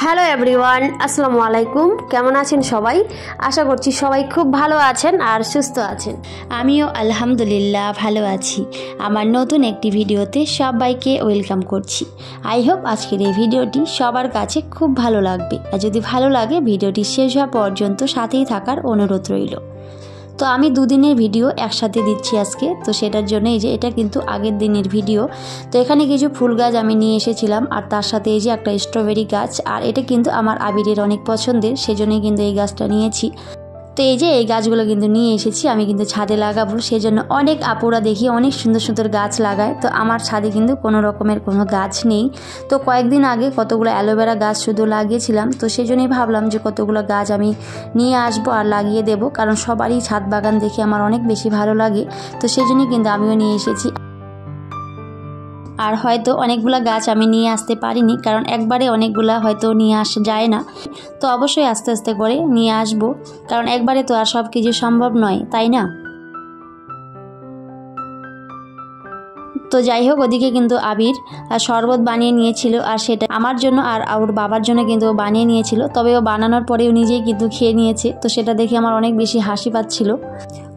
Hello everyone, আসসালামু আলাইকুম। কেমন আছেন সবাই? আশা করছি সবাই খুব ভালো আছেন আর সুস্থ আছেন। আমিও আলহামদুলিল্লাহ ভালো আছি। আমার নতুন একটি ভিডিওতে সবাইকে ওয়েলকাম করছি। আই হোপ আজকের এই ভিডিওটি সবার কাছে খুব ভালো লাগবে। আর যদি ভালো লাগে ভিডিওটি শেষ হওয়া পর্যন্ত সাথেই থাকার অনুরোধ রইল। তো আমি দুদিনের ভিডিও একসাথে দিচ্ছি আজকে, তো সেটার জন্য এই যে এটা কিন্তু আগের দিনের ভিডিও। তো এখানে কিছু ফুল গাছ আমি নিয়ে এসেছিলাম, আর তার সাথে এই যে একটা স্ট্রবেরি গাছ, আর এটা কিন্তু আমার আবিরের অনেক পছন্দের, সেজন্যই কিন্তু এই গাছটা নিয়েছি। তো এই যে এই গাছগুলো কিন্তু নিয়ে এসেছি, আমি কিন্তু ছাদে লাগাবো। সেজন্য অনেক আপুরা দেখি অনেক সুন্দর সুন্দর গাছ লাগায়, তো আমার ছাদে কিন্তু কোনো রকমের কোনো গাছ নেই। তো কয়েকদিন আগে কতগুলো অ্যালোভেরা গাছ শুধু লাগিয়েছিলাম, তো সেজন্যই ভাবলাম যে কতগুলো গাছ আমি নিয়ে আসবো আর লাগিয়ে দেব, কারণ সবারই ছাদ বাগান দেখে আমার অনেক বেশি ভালো লাগে। তো সেজন্যই কিন্তু আমিও নিয়ে এসেছি। আর হয়তো অনেকগুলা গাছ আমি নিয়ে আসতে পারিনি, কারণ একবারে অনেকগুলা হয়তো নিয়ে আসা যায় না। তো অবশ্যই আস্তে আস্তে করে নিয়ে আসব, কারণ একবারে তো আর সব কিছু সম্ভব নয়, তাই না? তো যাই হোক, ওদিকে কিন্তু আবির শরবত বানিয়ে নিয়েছিল, আর সেটা আমার জন্য আর ওর বাবার জন্য কিন্তু ও বানিয়ে নিয়েছিল। তবে ও বানানোর পরেও নিজেই কিন্তু খেয়ে নিয়েছে, তো সেটা দেখে আমার অনেক বেশি হাসি পাচ্ছিল।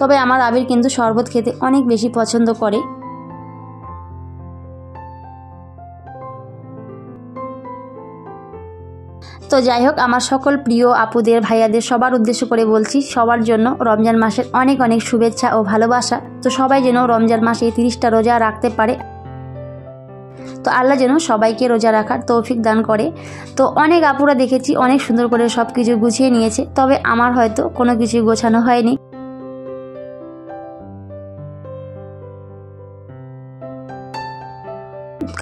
তবে আমার আবির কিন্তু শরবত খেতে অনেক বেশি পছন্দ করে। তো যাই হোক, আমার সকল প্রিয় আপুদের, ভাইয়াদের সবার উদ্দেশ্য করে বলছি, সবার জন্য রমজান মাসের অনেক অনেক শুভেচ্ছা ও ভালোবাসা। তো সবাই যেন রমজান মাসে 30টা রোজা রাখতে পারে। তো আল্লাহ যেন সবাইকে রোজা রাখার তৌফিক দান করে। তো অনেক আপুরা দেখেছি অনেক সুন্দর করে সব কিছু গুছিয়ে নিয়েছে, তবে আমার হয়তো কোনো কিছু গোছানো হয়নি।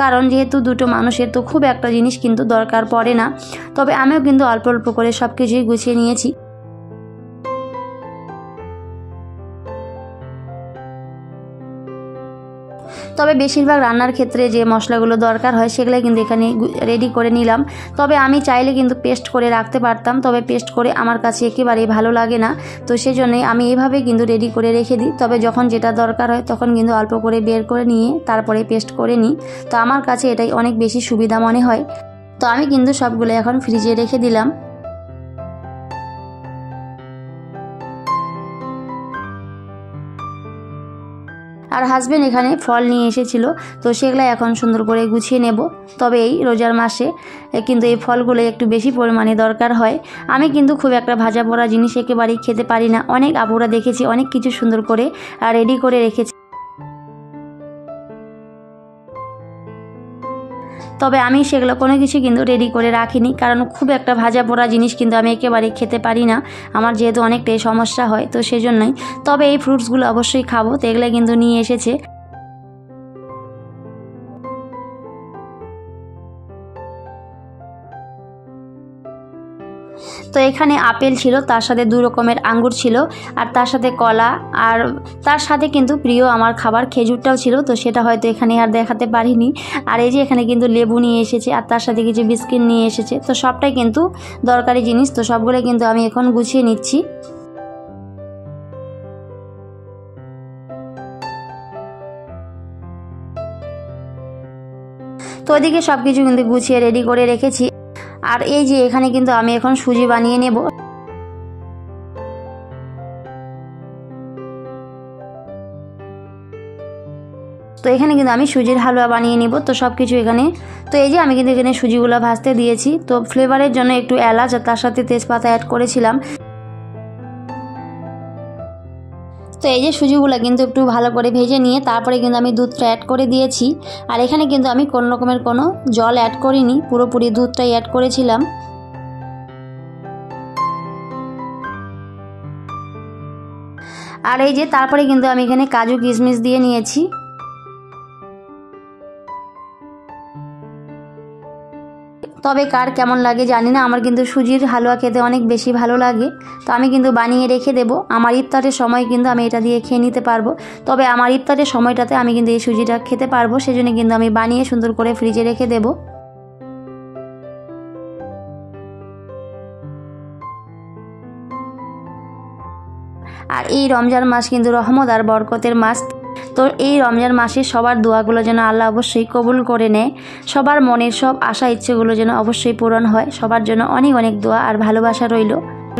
কারণ যেহেতু দুটো মানুষের তো খুব একটা জিনিস কিন্তু দরকার পড়ে না। তবে আমিও কিন্তু অল্প অল্প করে সব কিছুই গুছিয়ে নিয়েছি। তবে বেশিরভাগ রান্নার ক্ষেত্রে যে মশলাগুলো দরকার হয় সেগুলো কিন্তু এখানে রেডি করে নিলাম। তবে আমি চাইলে কিন্তু পেস্ট করে রাখতে পারতাম, তবে পেস্ট করে আমার কাছে একেবারেই ভালো লাগে না। তো সেজন্যই আমি এইভাবে কিন্তু রেডি করে রেখে দিই। তবে যখন যেটা দরকার হয় তখন কিন্তু অল্প করে বের করে নিয়ে তারপরে পেস্ট করে নিই। তো আমার কাছে এটাই অনেক বেশি সুবিধা মনে হয়। তো আমি কিন্তু সবগুলো এখন ফ্রিজে রেখে দিলাম। আর হাজবেন্ড এখানে ফল নিয়ে এসেছিল, তো সেগুলো এখন সুন্দর করে গুছিয়ে নেব। তবে এই রোজার মাসে কিন্তু এই ফলগুলো একটু বেশি পরিমাণে দরকার হয়। আমি কিন্তু খুব একটা ভাজা পোড়া জিনিস একেবারেই খেতে পারি না। অনেক আপুরা দেখেছি অনেক কিছু সুন্দর করে রেডি করে রেখেছে, তবে আমি সেগুলো কোনো কিছু কিন্তু রেডি করে রাখিনি, কারণ খুব একটা ভাজা পোড়া জিনিস কিন্তু আমি একেবারেই খেতে পারি না। আমার যেহেতু অনেকটাই সমস্যা হয়, তো সেজন্যই। তবে এই ফ্রুটসগুলো অবশ্যই খাবো, তো এগুলো কিন্তু নিয়ে এসেছে। তো এখানে আপেল ছিল, তার সাথে 2 রকমের আঙ্গুর ছিল, আর তার সাথে কলা, আর তার সাথে কিন্তু প্রিয় আমার খাবার খেজুরটাও ছিল। তো সেটা হয়তো এখানে আর দেখাতে পারিনি। আর এই যে এখানে কিন্তু লেবু নিয়ে এসেছে, আর তার সাথে কিছু বিস্কিট নিয়ে এসেছে। তো সবটাই কিন্তু দরকারি জিনিস, তো সবগুলো কিন্তু আমি এখন গুছিয়ে নিচ্ছি। তো ওইদিকে সব কিছু কিন্তু গুছিয়ে রেডি করে রেখেছি। আর এই যে এখানে কিন্তু আমি এখন সুজি বানিয়ে নেব। তো এখানে কিন্তু আমি সুজির হালুয়া বানিয়ে নিব। তো সব কিছু এখানে, তো এই যে আমি কিন্তু এখানে সুজিগুলো ভাজতে দিয়েছি। তো ফ্লেভারের জন্য একটু এলাচ আর তার সাথে তেজপাতা অ্যাড করেছিলাম। তো এই যে সুজিগুলো কিন্তু একটু ভালো করে ভেজে নিয়ে তারপরে কিন্তু আমি দুধটা অ্যাড করে দিয়েছি। আর এখানে কিন্তু আমি কোনো রকমের কোনো জল অ্যাড করিনি, পুরোপুরি দুধটাই অ্যাড করেছিলাম। আর এই যে তারপরে কিন্তু আমি এখানে কাজু কিশমিশ দিয়ে নিয়েছি। তবে কার কেমন লাগে জানি না, আমার কিন্তু সুজির হালুয়া খেতে অনেক বেশি ভালো লাগে। তো আমি কিন্তু বানিয়ে রেখে দেব, আমার ইফতারের সময় কিন্তু আমি এটা দিয়ে খেয়ে নিতে পারবো। তবে আমার ইফতারের সময়টাতে আমি কিন্তু এই সুজিটা খেতে পারবো, সেজন্য কিন্তু আমি বানিয়ে সুন্দর করে ফ্রিজে রেখে দেব। আর এই রমজান মাস কিন্তু রহমত আর বরকতের মাস। তো এই রমজান মাসে সবার দোয়াগুলো যেন আল্লাহ অবশ্যই কবুল করে নেয়, সবার মনের সব আশা ইচ্ছেগুলো যেন অবশ্যই পূরণ হয়। সবার জন্য অনেক অনেক দোয়া আর ভালোবাসা রইল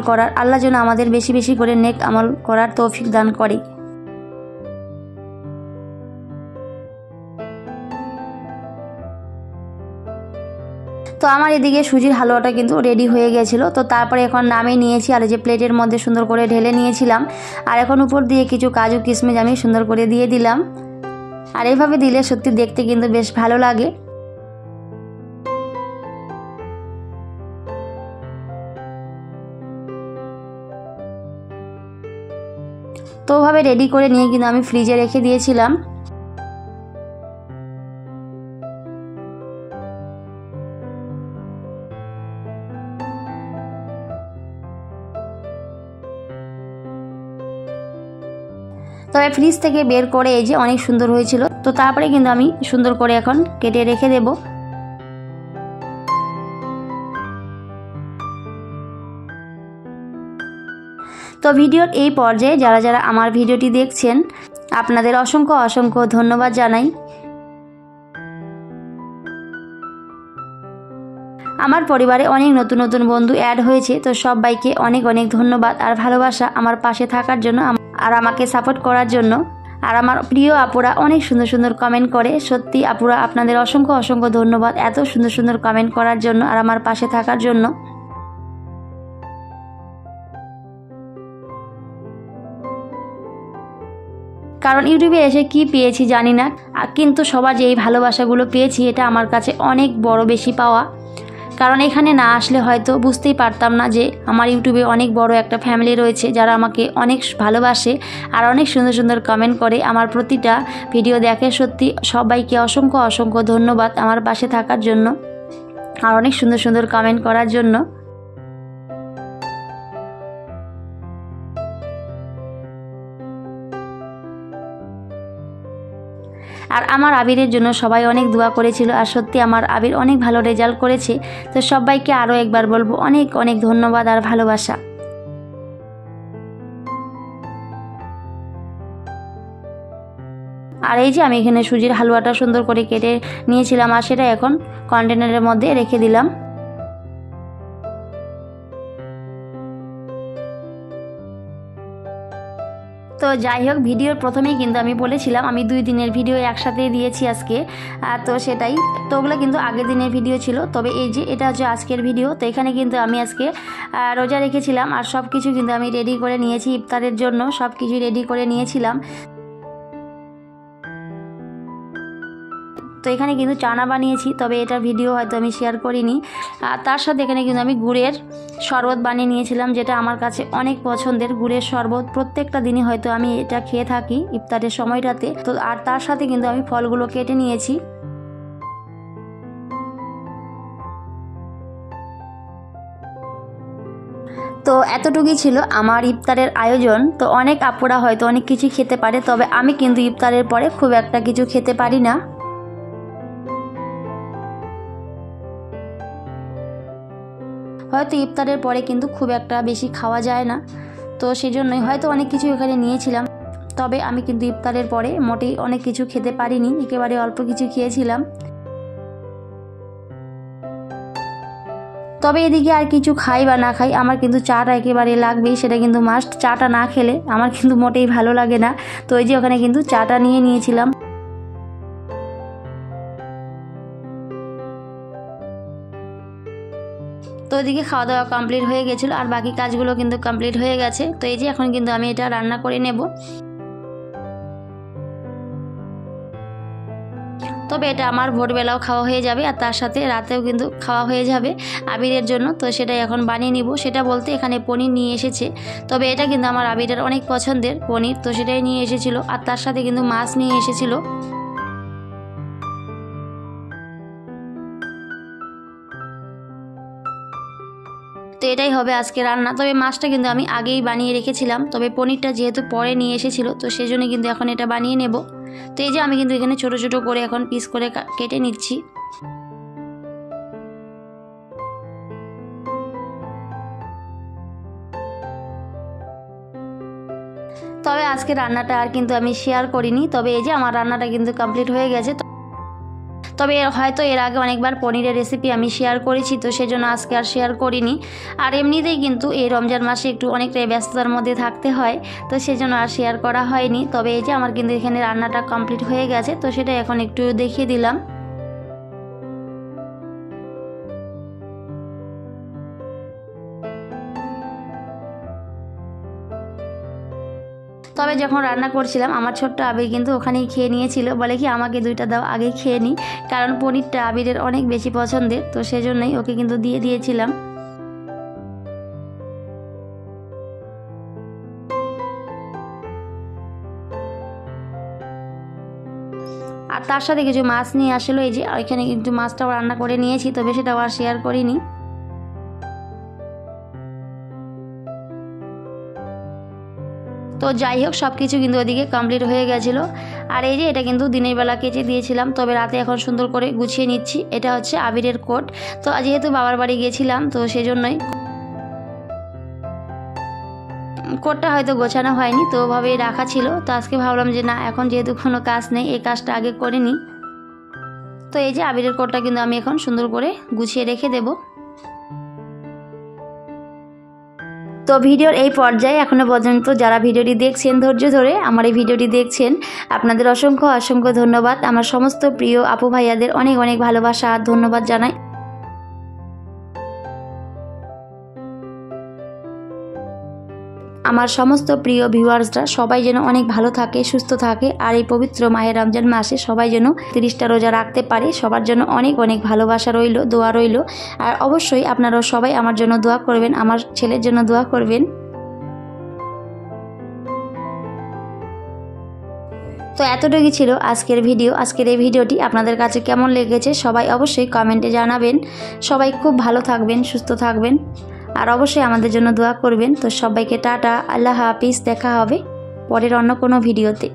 করার। আল্লাহ যেন আমাদের বেশি বেশি করে নেক আমল করার তৌফিক দান করে। তো আমার এদিকে সুজির হালুয়াটা কিন্তু রেডি হয়ে গেছিলো। তো তারপরে এখন নামিয়ে নিয়েছি আর এই যে প্লেটের মধ্যে সুন্দর করে ঢেলে নিয়েছিলাম। আর এখন উপর দিয়ে কিছু কাজু কিশমিশ আমি সুন্দর করে দিয়ে দিলাম। আর এইভাবে দিলে সত্যি দেখতে কিন্তু বেশ ভালো লাগে। তো ওভাবে রেডি করে নিয়ে কিন্তু আমি ফ্রিজে রেখে দিয়েছিলাম। তবে ফ্রিজ থেকে বের করে এই যে অনেক সুন্দর হয়েছিল। তো তারপরে কিন্তু আমি সুন্দর করে এখন কেটে রেখে দেব। তো ভিডিওর এই পর্যায়ে যারা যারা আমার ভিডিওটি দেখছেন আপনাদের অসংখ্য অসংখ্য ধন্যবাদ জানাই। আমার পরিবারে অনেক নতুন নতুন বন্ধু অ্যাড হয়েছে, তো সবাইকে অনেক অনেক ধন্যবাদ আর ভালোবাসা আমার পাশে থাকার জন্য আর আমাকে সাপোর্ট করার জন্য। আর আমার প্রিয় আপুরা অনেক সুন্দর সুন্দর কমেন্ট করে, সত্যি আপুরা আপনাদের অসংখ্য অসংখ্য ধন্যবাদ এত সুন্দর সুন্দর কমেন্ট করার জন্য আর আমার পাশে থাকার জন্য। কারণ ইউটিউবে এসে কি পেয়েছি জানি না, কিন্তু সবার যে এই ভালোবাসাগুলো পেয়েছি এটা আমার কাছে অনেক বড় বেশি পাওয়া। কারণ এখানে না আসলে হয়তো বুঝতেই পারতাম না যে আমার ইউটিউবে অনেক বড় একটা ফ্যামিলি রয়েছে যারা আমাকে অনেক ভালোবাসে আর অনেক সুন্দর সুন্দর কমেন্ট করে, আমার প্রতিটা ভিডিও দেখে। সত্যি সবাইকে অসংখ্য অসংখ্য ধন্যবাদ আমার পাশে থাকার জন্য আর অনেক সুন্দর সুন্দর কমেন্ট করার জন্য। আর আমার আবিরের জন্য সবাই অনেক দোয়া করেছিল আর সত্যি আমার আবির অনেক ভালো রেজাল্ট করেছে। তো সবাইকে আরও একবার বলবো অনেক অনেক ধন্যবাদ আর ভালোবাসা। আর এই যে আমি এখানে সুজির হালুয়াটা সুন্দর করে কেটে নিয়েছিলাম আর সেটা এখন কন্টেনারের মধ্যে রেখে দিলাম। তো যাই হোক, ভিডিওর প্রথমেই কিন্তু আমি বলেছিলাম আমি 2 দিনের ভিডিও একসাথে দিয়েছি আজকে। তো সেটাই, তো ওগুলো কিন্তু আগের দিনের ভিডিও ছিল। তবে এই যে এটা হচ্ছে আজকের ভিডিও। তো এখানে কিন্তু আমি আজকে রোজা রেখেছিলাম আর সব কিছু কিন্তু আমি রেডি করে নিয়েছি ইফতারের জন্য, সব কিছু রেডি করে নিয়েছিলাম। তো এখানে কিন্তু চানা বানিয়েছি, তবে এটা ভিডিও হয়তো আমি শেয়ার করিনি। আর তার সাথে এখানে কিন্তু আমি গুড়ের শরবত বানিয়ে নিয়েছিলাম, যেটা আমার কাছে অনেক পছন্দের গুড়ের শরবত। প্রত্যেকটা দিনই হয়তো আমি এটা খেয়ে থাকি ইফতারের সময়টাতে। তো আর তার সাথে কিন্তু আমি ফলগুলো কেটে নিয়েছি। তো এতটুকুই ছিল আমার ইফতারের আয়োজন। তো অনেক আপুরা হয়তো অনেক কিছু খেতে পারে, তবে আমি কিন্তু ইফতারের পরে খুব একটা কিছু খেতে পারি না। হয়তো ইফতারের পরে কিন্তু খুব একটা বেশি খাওয়া যায় না, তো সেজন্যই হয়তো অনেক কিছু এখানে নিয়েছিলাম। তবে আমি কিন্তু ইফতারের পরে মোটেই অনেক কিছু খেতে পারিনি, একেবারে অল্প কিছু খেয়েছিলাম। তবে এদিকে আর কিছু খাই বা না খাই আমার কিন্তু চাটা একেবারে লাগবেই, সেটা কিন্তু মাস্ট। চাটা না খেলে আমার কিন্তু মোটেই ভালো লাগে না। তো এই যে ওখানে কিন্তু চাটা নিয়ে নিয়েছিলাম। তো ওইদিকে খাওয়া দাওয়া কমপ্লিট হয়ে গেছিলো আর বাকি কাজগুলো কিন্তু কমপ্লিট হয়ে গেছে। তো এই যে এখন কিন্তু আমি এটা রান্না করে নেব। তবে এটা আমার ভোরবেলাও খাওয়া হয়ে যাবে আর তার সাথে রাতেও কিন্তু খাওয়া হয়ে যাবে আবিরের জন্য। তো সেটাই এখন বানিয়ে নিব। সেটা বলতে এখানে পনির নিয়ে এসেছে, তবে এটা কিন্তু আমার আবিরের অনেক পছন্দের পনির, তো সেটাই নিয়ে এসেছিলো। আর তার সাথে কিন্তু মাছ নিয়ে এসেছিলো। তো এটাই হবে আজকে রান্না। তবে মাছটা কিন্তু আমি আগেই বানিয়ে রেখেছিলাম, তবে পনিরটা যেহেতু পরে নিয়ে এসেছিলো তো সেজন্য কিন্তু এখন এটা বানিয়ে নেব। তো এই যে আমি কিন্তু এখানে ছোট ছোট করে এখন পিস করে কেটে নিচ্ছি। তো তবে আজকে রান্নাটা আর কিন্তু আমি শেয়ার করিনি। তবে এই যে আমার রান্নাটা কিন্তু কমপ্লিট হয়ে গেছে। তবে হয়তো এর আগে অনেকবার পনিরের রেসিপি আমি শেয়ার করেছি, তো সেজন্য আজকে আর শেয়ার করিনি। আর এমনিতেই কিন্তু এই রমজান মাসে একটু অনেকটাই ব্যস্ততার মধ্যে থাকতে হয়, তো সেজন্য আর শেয়ার করা হয়নি। তবে এই যে আমার কিন্তু এখানে রান্নাটা কমপ্লিট হয়ে গেছে, তো সেটা এখন একটু দেখিয়ে দিলাম। তবে যখন রান্না করছিলাম আমার ছোট্ট আবির কিন্তু ওখানেই খেয়ে নিয়েছিল, বলে কি আমাকে 2টা দাও, আগে খেয়ে নিই, কারণ পনিরটা আবিরের অনেক বেশি পছন্দের, তো সেজন্যই ওকে কিন্তু দিয়ে দিয়েছিলাম। আর তার সাথে কিছু মাছ নিয়ে আসলো, এই যে এখানে কিন্তু মাছটাও রান্না করে নিয়েছি, তবে সেটাও আর শেয়ার করিনি। তো যাই হোক, সব কিছু কিন্তু ওদিকে কমপ্লিট হয়ে গেছিলো। আর এই যে এটা কিন্তু দিনের বেলা কেচে দিয়েছিলাম, তবে রাতে এখন সুন্দর করে গুছিয়ে নিচ্ছি। এটা হচ্ছে আবিরের কোট। তো যেহেতু বাবার বাড়ি গেছিলাম, তো সেজন্যই কোটটা হয়তো গোছানো হয়নি, তো ওভাবেই রাখা ছিল। তো আজকে ভাবলাম যে না, এখন যেহেতু কোনো কাজ নেই, এই কাজটা আগে করে নিই। তো এই যে আবিরের কোটটা কিন্তু আমি এখন সুন্দর করে গুছিয়ে রেখে দেবো। তো ভিডিওর এই পর্যায়ে এখনও পর্যন্ত যারা ভিডিওটি দেখছেন, ধৈর্য ধরে আমার এই ভিডিওটি দেখছেন, আপনাদের অসংখ্য অসংখ্য ধন্যবাদ। আমার সমস্ত প্রিয় আপু ভাইয়াদের অনেক অনেক ভালোবাসা আর ধন্যবাদ জানাই। আমার সমস্ত প্রিয় ভিউয়ার্সরা সবাই যেন অনেক ভালো থাকে, সুস্থ থাকে, আর এই পবিত্র মাহে রমজান মাসে সবাই যেন 30টা রোজা রাখতে পারে। সবার জন্য অনেক অনেক ভালোবাসা রইল, দোয়া রইল। আর অবশ্যই আপনারাও সবাই আমার জন্য দোয়া করবেন, আমার ছেলের জন্য দোয়া করবেন। তো এতটুকুই ছিল আজকের ভিডিও। আজকের এই ভিডিওটি আপনাদের কাছে কেমন লেগেছে সবাই অবশ্যই কমেন্টে জানাবেন। সবাই খুব ভালো থাকবেন, সুস্থ থাকবেন, আর অবশ্যই আমাদের জন্য দোয়া করবেন। তো সবাইকে টাটা, আল্লাহ হাফিজ। দেখা হবে পরের অন্য কোনো ভিডিওতে।